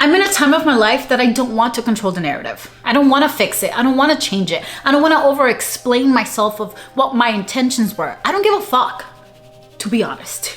I'm in a time of my life that I don't want to control the narrative. I don't want to fix it. I don't want to change it. I don't want to over-explain myself of what my intentions were. I don't give a fuck, to be honest.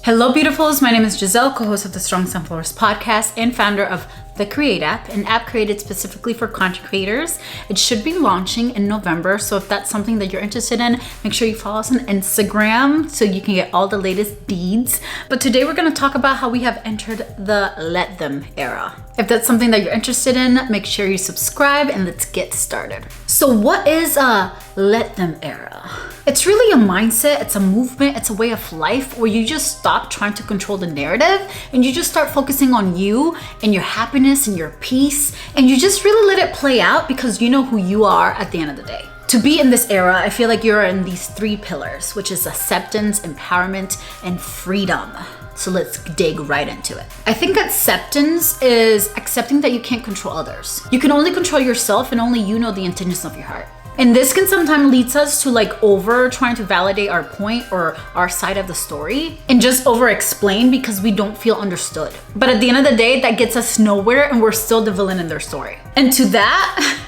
Hello, beautifuls. My name is Giselle, co-host of the Strong Sunflowers podcast and founder of the Create app, an app created specifically for content creators. It should be launching in November. So if that's something that you're interested in, make sure you follow us on Instagram so you can get all the latest deeds. But today we're going to talk about how we have entered the let them era. If that's something that you're interested in, make sure you subscribe and let's get started. So what is a let them era? It's really a mindset, it's a movement, it's a way of life where you just stop trying to control the narrative and you just start focusing on you and your happiness and your peace, and you just really let it play out because you know who you are at the end of the day. To be in this era, I feel like you're in these three pillars, which is acceptance, empowerment, and freedom. So let's dig right into it. I think acceptance is accepting that you can't control others. You can only control yourself and only you know the intentions of your heart. And this can sometimes lead us to over trying to validate our point or our side of the story and just over explain because we don't feel understood. But at the end of the day, that gets us nowhere and we're still the villain in their story. And to that,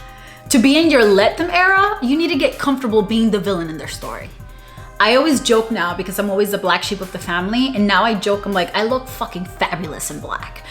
to be in your let them era, you need to get comfortable being the villain in their story. I always joke now because I'm always the black sheep of the family, and now I joke, I'm like, I look fucking fabulous in black.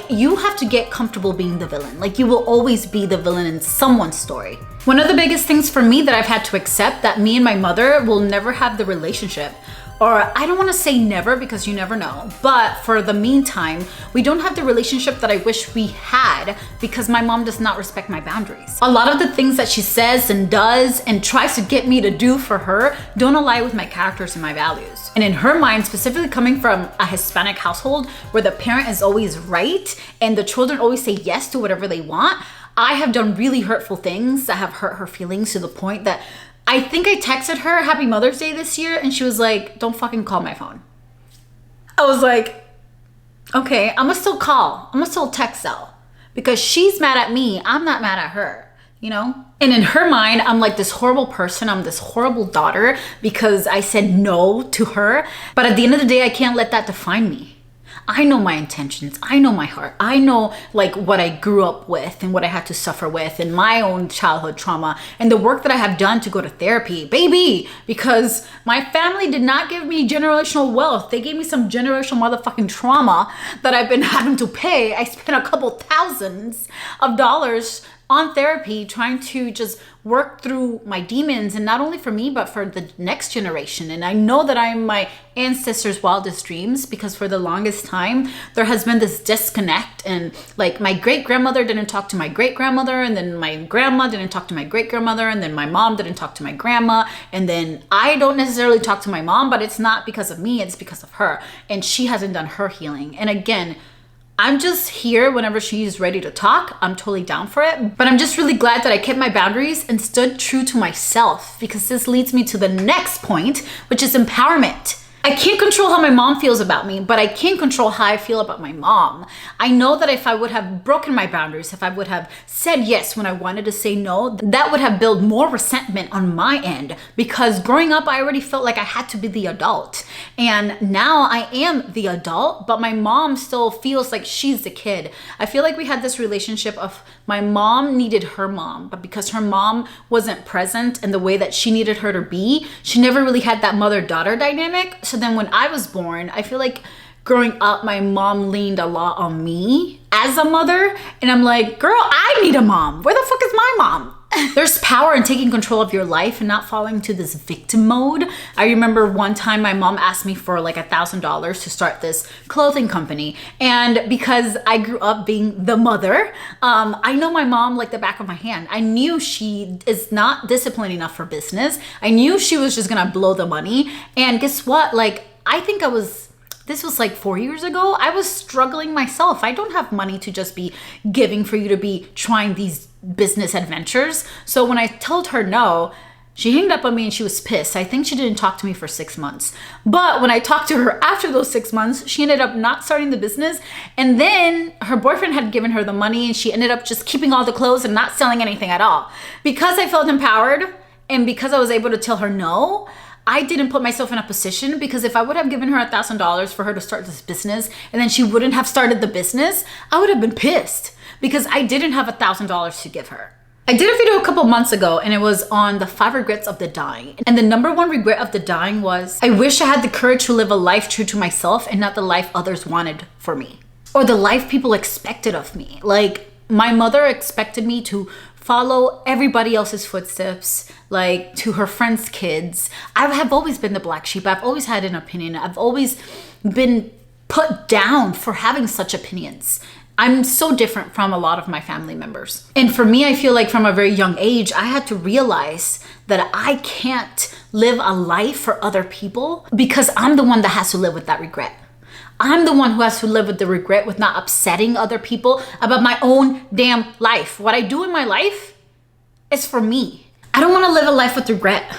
You have to get comfortable being the villain. You will always be the villain in someone's story. One of the biggest things for me that I've had to accept that me and my mother will never have the relationship. Or I don't want to say never because you never know, but for the meantime, we don't have the relationship that I wish we had because my mom does not respect my boundaries. A lot of the things that she says and does and tries to get me to do for her don't align with my characters and my values. And in her mind, specifically coming from a Hispanic household where the parent is always right and the children always say yes to whatever they want, I have done really hurtful things that have hurt her feelings to the point that I think I texted her Happy Mother's Day this year and she was like, don't fucking call my phone. I was like, okay, I'm gonna still call. I'm gonna still text though. Because she's mad at me, I'm not mad at her, you know? And in her mind, I'm like this horrible person. I'm this horrible daughter because I said no to her. But at the end of the day, I can't let that define me. I know my intentions. I know my heart. I know what I grew up with and what I had to suffer with and my own childhood trauma and the work that I have done to go to therapy, baby, because my family did not give me generational wealth. They gave me some generational motherfucking trauma that I've been having to pay. I spent a couple thousands of dollars on therapy trying to just work through my demons, and not only for me but for the next generation. And I know that I'm my ancestors' wildest dreams because for the longest time there has been this disconnect, and my great-grandmother didn't talk to my great-grandmother, and then my grandma didn't talk to my great-grandmother, and then my mom didn't talk to my grandma, and then I don't necessarily talk to my mom, but it's not because of me, it's because of her, and she hasn't done her healing. And again, I'm just here whenever she's ready to talk. I'm totally down for it. But I'm just really glad that I kept my boundaries and stood true to myself, because this leads me to the next point, which is empowerment. I can't control how my mom feels about me, but I can control how I feel about my mom. I know that if I would have broken my boundaries, if I would have said yes when I wanted to say no, that would have built more resentment on my end, because growing up, I already felt like I had to be the adult. And now I am the adult, but my mom still feels like she's the kid. I feel like we had this relationship of my mom needed her mom, but because her mom wasn't present in the way that she needed her to be, she never really had that mother-daughter dynamic. So then when I was born, I feel like growing up, my mom leaned a lot on me as a mother. And I'm like, girl, I need a mom. Where the fuck is my mom? There's power in taking control of your life and not falling into this victim mode. I remember one time my mom asked me for $1,000 to start this clothing company. And because I grew up being the mother, I know my mom like the back of my hand. I knew she is not disciplined enough for business. I knew she was just gonna blow the money. And guess what? I think this was 4 years ago. I was struggling myself. I don't have money to just be giving for you to be trying these business adventures. So when I told her no, she hanged up on me and she was pissed. I think she didn't talk to me for 6 months. But when I talked to her after those 6 months, she ended up not starting the business. And then her boyfriend had given her the money and she ended up just keeping all the clothes and not selling anything at all. Because I felt empowered and because I was able to tell her no, I didn't put myself in a position, because if I would have given her $1,000 for her to start this business and then she wouldn't have started the business, I would have been pissed because I didn't have $1,000 to give her. I did a video a couple months ago and it was on the 5 regrets of the dying. And the number 1 regret of the dying was, I wish I had the courage to live a life true to myself and not the life others wanted for me. Or the life people expected of me. Like, my mother expected me to follow everybody else's footsteps, like to her friends' kids. I have always been the black sheep. I've always had an opinion. I've always been put down for having such opinions. I'm so different from a lot of my family members. And for me, I feel like from a very young age, I had to realize that I can't live a life for other people because I'm the one that has to live with that regret. I'm the one who has to live with the regret with not upsetting other people about my own damn life. What I do in my life is for me. I don't want to live a life with regret.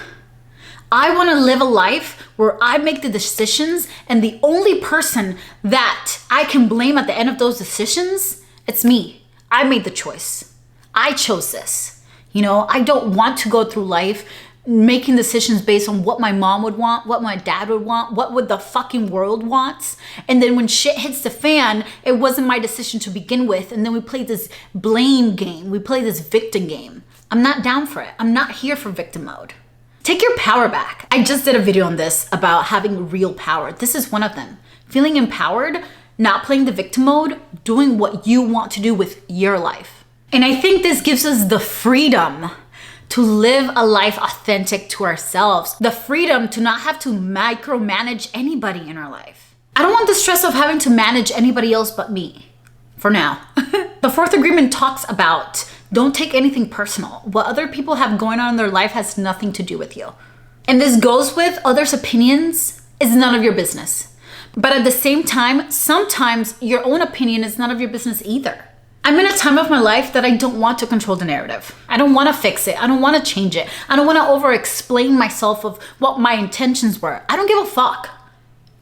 I want to live a life where I make the decisions and the only person that I can blame at the end of those decisions, it's me. I made the choice. I chose this. You know, I don't want to go through life making decisions based on what my mom would want, what my dad would want, what would the fucking world wants. And then when shit hits the fan, it wasn't my decision to begin with. And then we play this blame game. We play this victim game. I'm not down for it. I'm not here for victim mode. Take your power back. I just did a video on this about having real power. This is one of them. Feeling empowered, not playing the victim mode, doing what you want to do with your life. And I think this gives us the freedom to live a life authentic to ourselves. The freedom to not have to micromanage anybody in our life. I don't want the stress of having to manage anybody else but me, for now. The 4th agreement talks about don't take anything personal. What other people have going on in their life has nothing to do with you. And this goes with others' opinions is none of your business. But at the same time, sometimes your own opinion is none of your business either. I'm in a time of my life that I don't want to control the narrative. I don't want to fix it. I don't want to change it. I don't want to over-explain myself of what my intentions were. I don't give a fuck,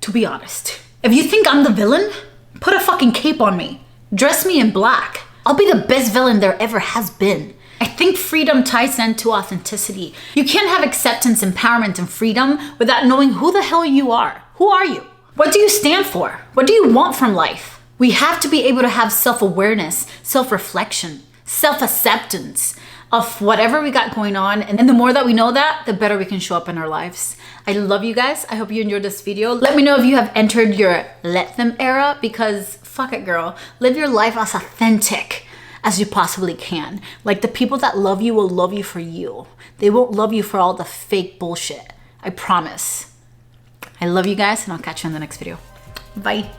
to be honest. If you think I'm the villain, put a fucking cape on me. Dress me in black. I'll be the best villain there ever has been. I think freedom ties into authenticity. You can't have acceptance, empowerment, and freedom without knowing who the hell you are. Who are you? What do you stand for? What do you want from life? We have to be able to have self-awareness, self-reflection, self-acceptance of whatever we got going on. And the more that we know that, the better we can show up in our lives. I love you guys. I hope you enjoyed this video. Let me know if you have entered your let them era, because fuck it, girl. Live your life as authentic as you possibly can. Like, the people that love you will love you for you. They won't love you for all the fake bullshit. I promise. I love you guys, and I'll catch you in the next video. Bye.